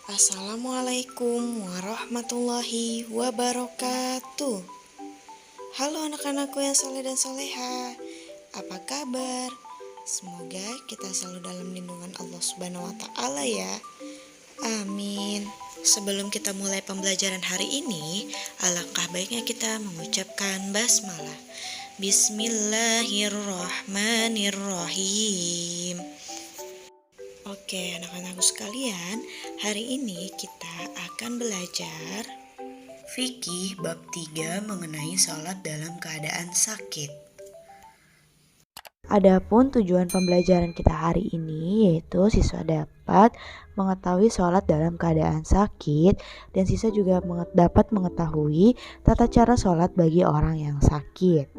Assalamualaikum warahmatullahi wabarakatuh. Halo anak-anakku yang soleh dan soleha, apa kabar? Semoga kita selalu dalam lindungan Allah Subhanahu wa Ta'ala ya. Amin. Sebelum kita mulai pembelajaran hari ini, alangkah baiknya kita mengucapkan basmalah. Bismillahirrahmanirrahim. Oke, anak-anakku sekalian, hari ini kita akan belajar fikih bab 3 mengenai sholat dalam keadaan sakit. Adapun tujuan pembelajaran kita hari ini yaitu siswa dapat mengetahui sholat dalam keadaan sakit dan siswa juga dapat mengetahui tata cara sholat bagi orang yang sakit.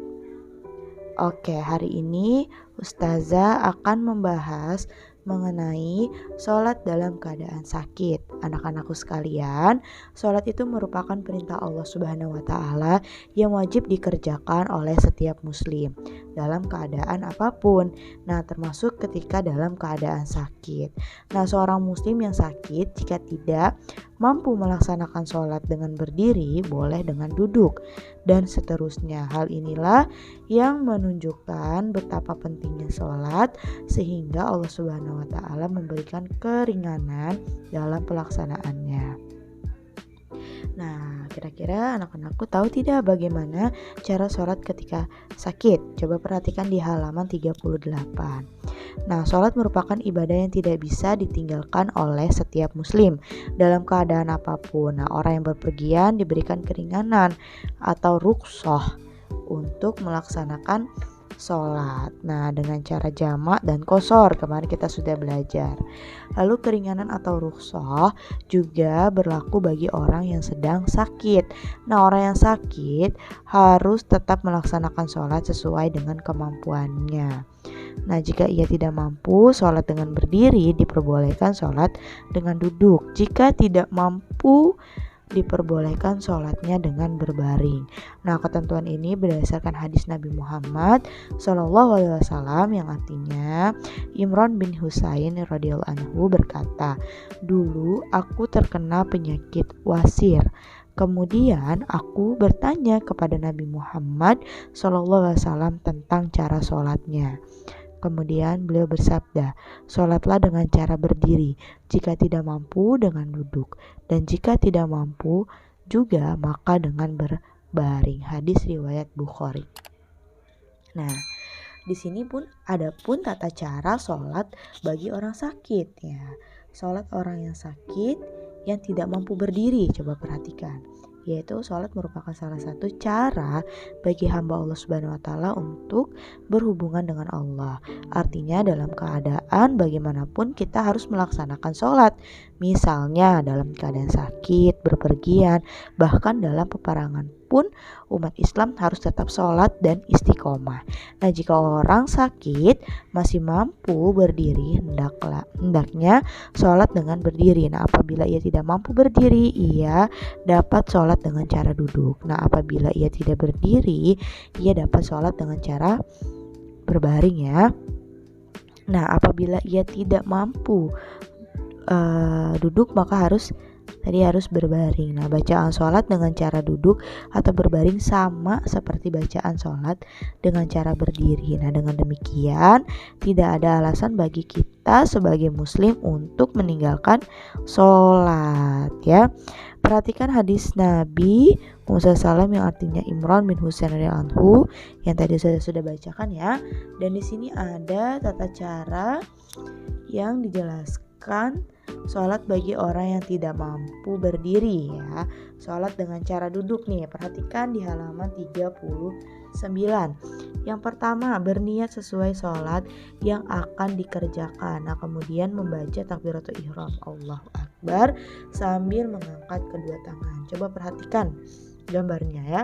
Oke, hari ini Ustazah akan membahas mengenai sholat dalam keadaan sakit. Anak-anakku sekalian, sholat itu merupakan perintah Allah Subhanahu wa Ta'ala yang wajib dikerjakan oleh setiap muslim dalam keadaan apapun. Nah, termasuk ketika dalam keadaan sakit. Nah, seorang muslim yang sakit jika tidak mampu melaksanakan sholat dengan berdiri, boleh dengan duduk, dan seterusnya. Hal inilah yang menunjukkan betapa pentingnya sholat, sehingga Allah Subhanahu wa Ta'ala memberikan keringanan dalam pelaksanaannya. Nah, kira-kira anak-anakku tahu tidak bagaimana cara sholat ketika sakit? Coba perhatikan di halaman 38. Nah, sholat merupakan ibadah yang tidak bisa ditinggalkan oleh setiap muslim dalam keadaan apapun. Nah, orang yang berpergian diberikan keringanan atau rukhsah untuk melaksanakan sholat. Nah, dengan cara jamak dan qashar kemarin kita sudah belajar. Lalu keringanan atau rukhsah juga berlaku bagi orang yang sedang sakit. Nah, orang yang sakit harus tetap melaksanakan sholat sesuai dengan kemampuannya. Nah, jika ia tidak mampu sholat dengan berdiri, diperbolehkan sholat dengan duduk. Jika tidak mampu, diperbolehkan sholatnya dengan berbaring. Nah, ketentuan ini berdasarkan hadis Nabi Muhammad SAW yang artinya Imran bin Husain radhiyallahu anhu berkata, "Dulu aku terkena penyakit wasir. Kemudian aku bertanya kepada Nabi Muhammad SAW tentang cara sholatnya. Kemudian beliau bersabda, sholatlah dengan cara berdiri, jika tidak mampu dengan duduk, dan jika tidak mampu juga maka dengan berbaring." Hadis riwayat Bukhari. Nah, di sini pun ada pun tata cara sholat bagi orang sakit ya. Sholat orang yang sakit yang tidak mampu berdiri, coba perhatikan. Yaitu sholat merupakan salah satu cara bagi hamba Allah Subhanahu wa Ta'ala untuk berhubungan dengan Allah. Artinya dalam keadaan bagaimanapun kita harus melaksanakan sholat. Misalnya dalam keadaan sakit, berpergian, bahkan dalam peperangan pun umat Islam harus tetap sholat dan istiqomah. Nah, jika orang sakit masih mampu berdiri, hendaknya sholat dengan berdiri. Nah, apabila ia tidak mampu berdiri, ia dapat sholat dengan cara duduk. Nah, apabila ia tidak berdiri, ia dapat sholat dengan cara berbaring ya. Nah, apabila ia tidak mampu duduk, maka harus berbaring. Nah, bacaan sholat dengan cara duduk atau berbaring sama seperti bacaan sholat dengan cara berdiri. Nah, dengan demikian tidak ada alasan bagi kita sebagai muslim untuk meninggalkan sholat ya. Perhatikan hadis Nabi Muhammad SAW yang artinya Imran bin Husain radhiyallahu anhu yang tadi saya sudah bacakan ya. Dan di sini ada tata cara yang dijelaskan sholat bagi orang yang tidak mampu berdiri ya. Sholat dengan cara duduk nih, perhatikan di halaman 39. Yang pertama, berniat sesuai sholat yang akan dikerjakan. Nah, kemudian membaca takbiratul ihram Allahu Akbar sambil mengangkat kedua tangan. Coba perhatikan gambarnya ya.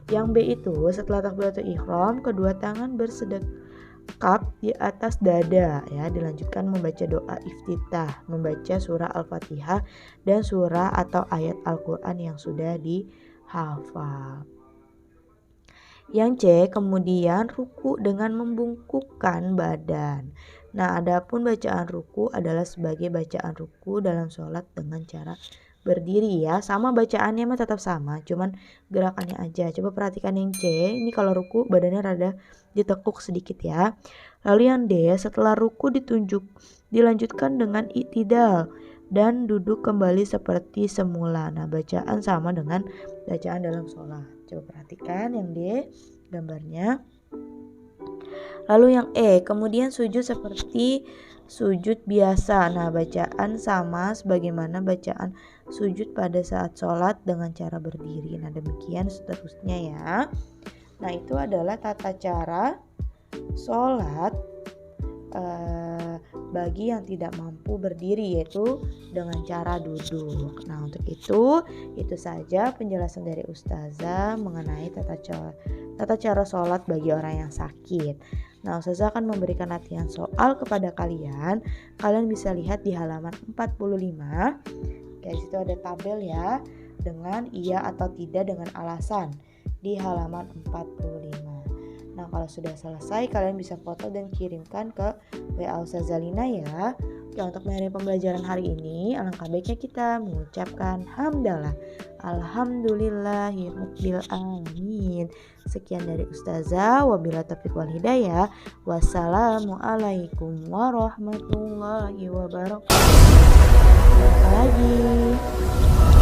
Yang B itu setelah takbiratul ihram, kedua tangan bersedekap di atas dada ya, dilanjutkan membaca doa iftitah, membaca surah Al-Fatihah dan surah atau ayat Al-Qur'an yang sudah dihafal. Yang C, kemudian ruku dengan membungkukkan badan. Nah, adapun bacaan ruku adalah sebagai bacaan ruku dalam sholat dengan cara berdiri ya. Sama bacaannya mah tetap sama, cuman gerakannya aja. Coba perhatikan yang C, ini kalau ruku badannya rada ditekuk sedikit ya. Lalu yang D, setelah ruku dilanjutkan dengan i'tidal dan duduk kembali seperti semula. Nah, bacaan sama dengan bacaan dalam sholat. Coba perhatikan yang D gambarnya. Lalu yang E, kemudian sujud seperti sujud biasa. Nah, bacaan sama sebagaimana bacaan sujud pada saat sholat dengan cara berdiri. Nah, demikian seterusnya ya. Nah, itu adalah tata cara sholat bagi yang tidak mampu berdiri, yaitu dengan cara duduk. Nah, untuk itu saja penjelasan dari Ustazah mengenai tata cara sholat bagi orang yang sakit. Nah, Ustazah akan memberikan latihan soal kepada kalian. Kalian bisa lihat di halaman 45. Di situ ada tabel ya, dengan iya atau tidak dengan alasan di halaman 45. Nah, kalau sudah selesai kalian bisa foto dan kirimkan ke WA Ustazah Lina ya. Oke, untuk mengakhiri pembelajaran hari ini, alangkah baiknya kita mengucapkan hamdalah. Alhamdulillahirabbil alamin. Sekian dari Ustazah, wabillahi taufiq wal hidayah. Wassalamualaikum warahmatullahi wabarakatuh. Sampai jumpa lagi.